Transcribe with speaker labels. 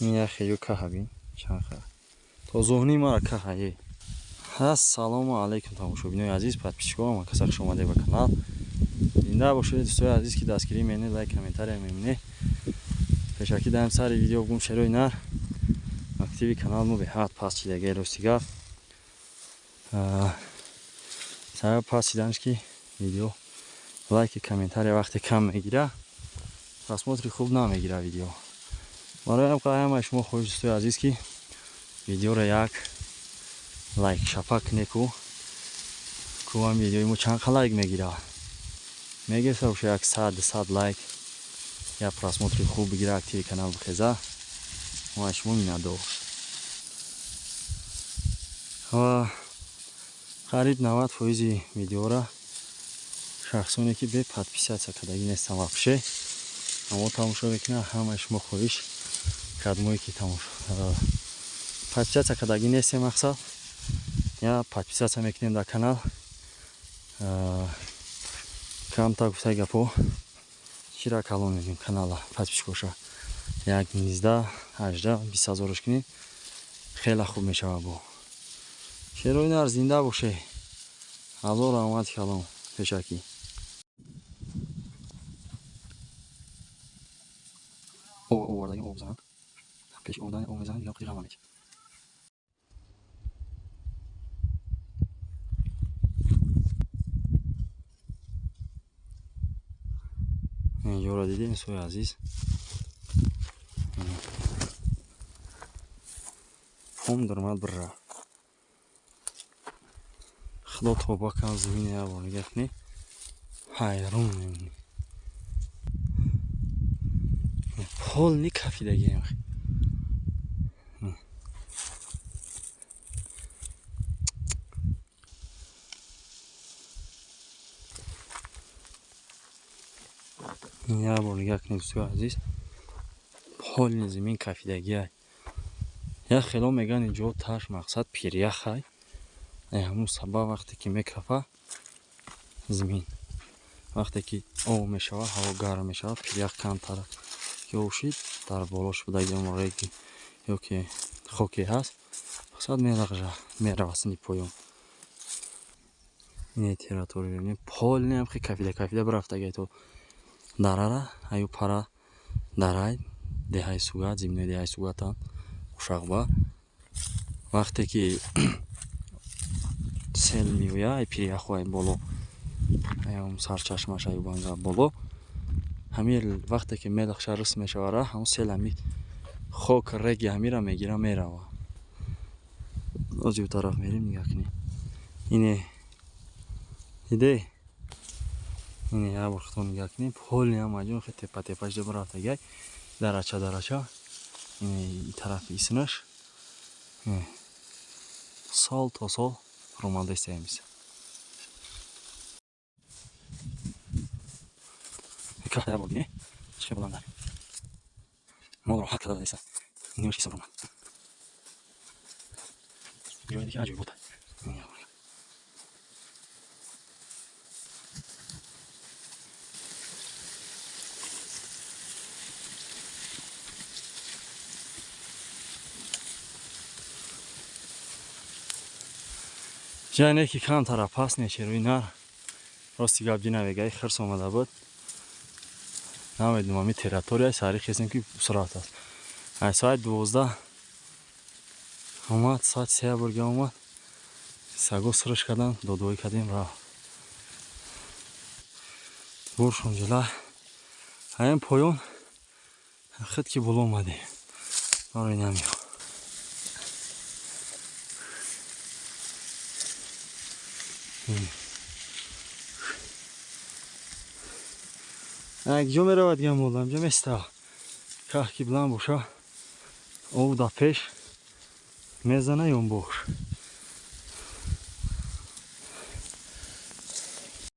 Speaker 1: این خیلی کهبین چند خیر تو ذهنی ما کهیه السلام علیکم تماشاگران عزیز подписчикам ва касар хуш омадед ба канал зинда бошед дӯстои азиз ки дастгирӣ менед лайк комментария мемонед пешакӣ даем сари видео бигум шерои нар активи канал мо беҳад паст шидаги ростига сабаб паст шиданаш ки видео лайки комментария вақте кам мегира просмотри хуб намегира видео бароям қаҳамаи шумо хоҳиш дӯстои азиз ки видеоро як лайк шапак неку кувам видеои мо чанқа лайк мегира мегирса уша як 100-200 лайк я просмотри хуб бигира активи канал бихеза ва шумо миннатдор ва қариб 90% видеора шахсоне ки бе подписатсия кардаги нестам ва пише аммо тамошо мекунам ҳамаи шумо хоҳиш кадмое ки подписатсия кардаги нестем мақсад я подписатсия мекунем дар канал камтар гуфтаи гапо чира калон мекунем канала подписчикоша як 19-18 000 кунем хеле хуб мешава бо шерои нар зинда боше ҳазор омад калон пешакӣ овардаги об зан пеш овардани об мезанам дигам қиқама мекунем инҷоро дидем сои азиз пом даромад бирра худо тоба кам замини яво нигоҳ кунед ҳайрон мемонӣ пол не кафидагием я бор нигоҳ кунед дӯстои азиз полни замин кафидагиай я хело меган инҷо таш мақсад пиряхай ҳамун сабаб вақте ки мекафа замин вақте ки об мешава ҳаво гарм мешава пирях камтар ё ушид дар болош будаги он реги ё ки хоке ҳаст мақсад мелағжа мерава синди поён не температура бибинед полни ҳам хи кафида бирафтагай то дарара аю пара дарай деҳаи сугат зиминои деҳаи сугатан ушағба вақте ки сел меояд ай пиряхвай боло аям сарчашмаш аю банга боло ҳамин вақте ки мелахша рис мешавара ҳамун сел ҳами хок реги ҳамира мегира мерава ози тараф мерим нигоҳ кунед ине иде ине я бор худо нигоҳ кунед полни ҳам аҷон хе тепа шуда бирафтагай дарача ине и тарафи исинаш сол то сол ромадестаемис кафта бор не чиқа буландар мол роҳат карда деса немашки сам ромад ҷои дига аҷоиб буд ҷане ки камтара паст не чирои нар рости гап ҷи навегай хирс омада буд намедунам ами территорияи сари хесем ки сурат аст ай соат 12 омад соат 3 бурга омад саго сирш кардан додуоӣ кардем рафт буршон ҷила ҳаин поён хит ки боло омадем барои намиё якҷо меравад дигам молда амҷо местава каҳ ки биланд боша об дар пеш мезана ё бош